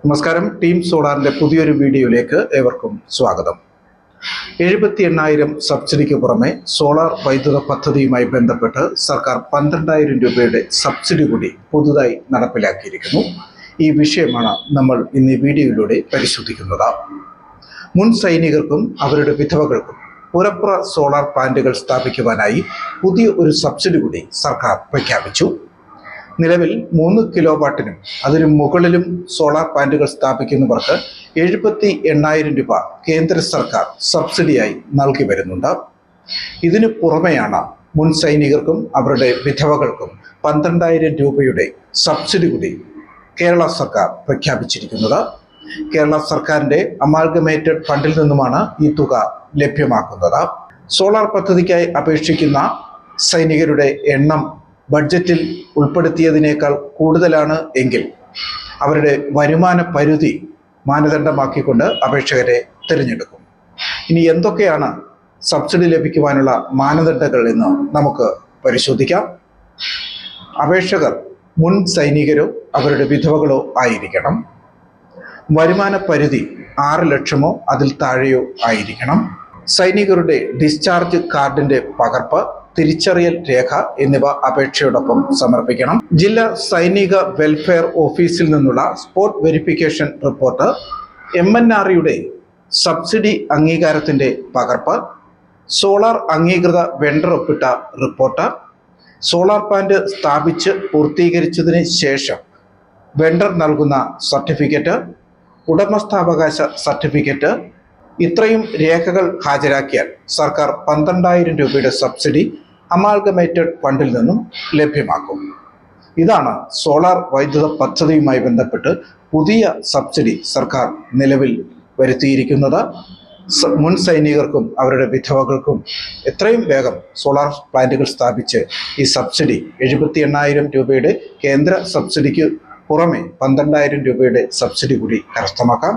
നമസ്കാരം. ടീം സോളാറിന്റെ പുതിയൊരു വീഡിയോയിലേക്ക് ഏവർക്കും സ്വാഗതം. 78,000 സബ്സിഡിക്ക് പുറമെ സോളാർ വൈദ്യുത പദ്ധതിയുമായി ബന്ധപ്പെട്ട് സർക്കാർ 12,000 രൂപയുടെ സബ്സിഡി കൂടി പുതുതായി നടപ്പിലാക്കിയിരിക്കുന്നു. ഈ വിഷയമാണ് നമ്മൾ ഇന്ന് ഈ വീഡിയോയിലൂടെ പരിശോധിക്കുന്നത്. മുൻ സൈനികർക്കും അവരുടെ വിധവകൾക്കും പുരപ്പുറ സോളാർ പ്ലാന്റുകൾ സ്ഥാപിക്കുവാനായി പുതിയ ഒരു സബ്സിഡി കൂടി സർക്കാർ പ്രഖ്യാപിച്ചു. നിലവിൽ 3 കിലോ വാട്ടിനും അതിനു മുകളിലും സോളാർ പ്ലാന്റുകൾ സ്ഥാപിക്കുന്നവർക്ക് 78,000 രൂപ കേന്ദ്ര സർക്കാർ സബ്സിഡിയായി നൽകി വരുന്നുണ്ട്. ഇതിനു പുറമെയാണ് മുൻ സൈനികർക്കും അവരുടെ വിധവകൾക്കും 12,000 രൂപയുടെ സബ്സിഡി കൂടി കേരള സർക്കാർ പ്രഖ്യാപിച്ചിരിക്കുന്നത്. കേരള സർക്കാരിൻ്റെ അമാൽഗമേറ്റഡ് ഫണ്ടിൽ നിന്നുമാണ് ഈ തുക ലഭ്യമാക്കുന്നത്. സോളാർ പദ്ധതിക്കായി അപേക്ഷിക്കുന്ന സൈനികരുടെ എണ്ണം ബഡ്ജറ്റിൽ ഉൾപ്പെടുത്തിയതിനേക്കാൾ കൂടുതലാണ് എങ്കിൽ അവരുടെ വരുമാന പരിധി മാനദണ്ഡമാക്കിക്കൊണ്ട് അപേക്ഷകരെ തിരഞ്ഞെടുക്കും. ഇനി എന്തൊക്കെയാണ് സബ്സിഡി ലഭിക്കുവാനുള്ള മാനദണ്ഡങ്ങൾ എന്ന് നമുക്ക് പരിശോധിക്കാം. അപേക്ഷകർ മുൻ സൈനികരോ അവരുടെ വിധവകളോ ആയിരിക്കണം. വരുമാന പരിധി 6 ലക്ഷമോ അതിൽ താഴെയോ ആയിരിക്കണം. സൈനികരുടെ ഡിസ്ചാർജ് കാർഡിന്റെ പകർപ്പ്, തിരിച്ചറിയൽ രേഖ എന്നിവ അപേക്ഷയോടൊപ്പം സമർപ്പിക്കണം. ജില്ലാ സൈനിക വെൽഫെയർ ഓഫീസിൽ നിന്നുള്ള സ്പോട്ട് വെരിഫിക്കേഷൻ റിപ്പോർട്ട്, MNREയുടെ സബ്സിഡി അംഗീകാരത്തിന്റെ പകർപ്പ്, സോളാർ അംഗീകൃത വെണ്ടർ ഒപ്പിട്ട റിപ്പോർട്ട്, സോളാർ പ്ലാന്റ് സ്ഥാപിച്ച് പൂർത്തീകരിച്ചതിന് ശേഷം വെണ്ടർ നൽകുന്ന സർട്ടിഫിക്കറ്റ്, ഉടമസ്ഥാവകാശ സർട്ടിഫിക്കറ്റ്, ഇത്രയും രേഖകൾ ഹാജരാക്കിയാൽ സർക്കാർ 12,000 രൂപയുടെ സബ്സിഡി അമാൽഗമേറ്റഡ് ഫണ്ടിൽ നിന്നും ലഭ്യമാക്കും. ഇതാണ് സോളാർ വൈദ്യുത പദ്ധതിയുമായി ബന്ധപ്പെട്ട് പുതിയ സബ്സിഡി സർക്കാർ നിലവിൽ വരുത്തിയിരിക്കുന്നത്. മുൻ സൈനികർക്കും അവരുടെ വിധവകൾക്കും എത്രയും വേഗം സോളാർ പ്ലാന്റുകൾ സ്ഥാപിച്ച് ഈ സബ്സിഡി 78,000 രൂപയുടെ കേന്ദ്ര സബ്സിഡിക്ക് പുറമെ 12,000 രൂപയുടെ സബ്സിഡി കൂടി കരസ്ഥമാക്കാം.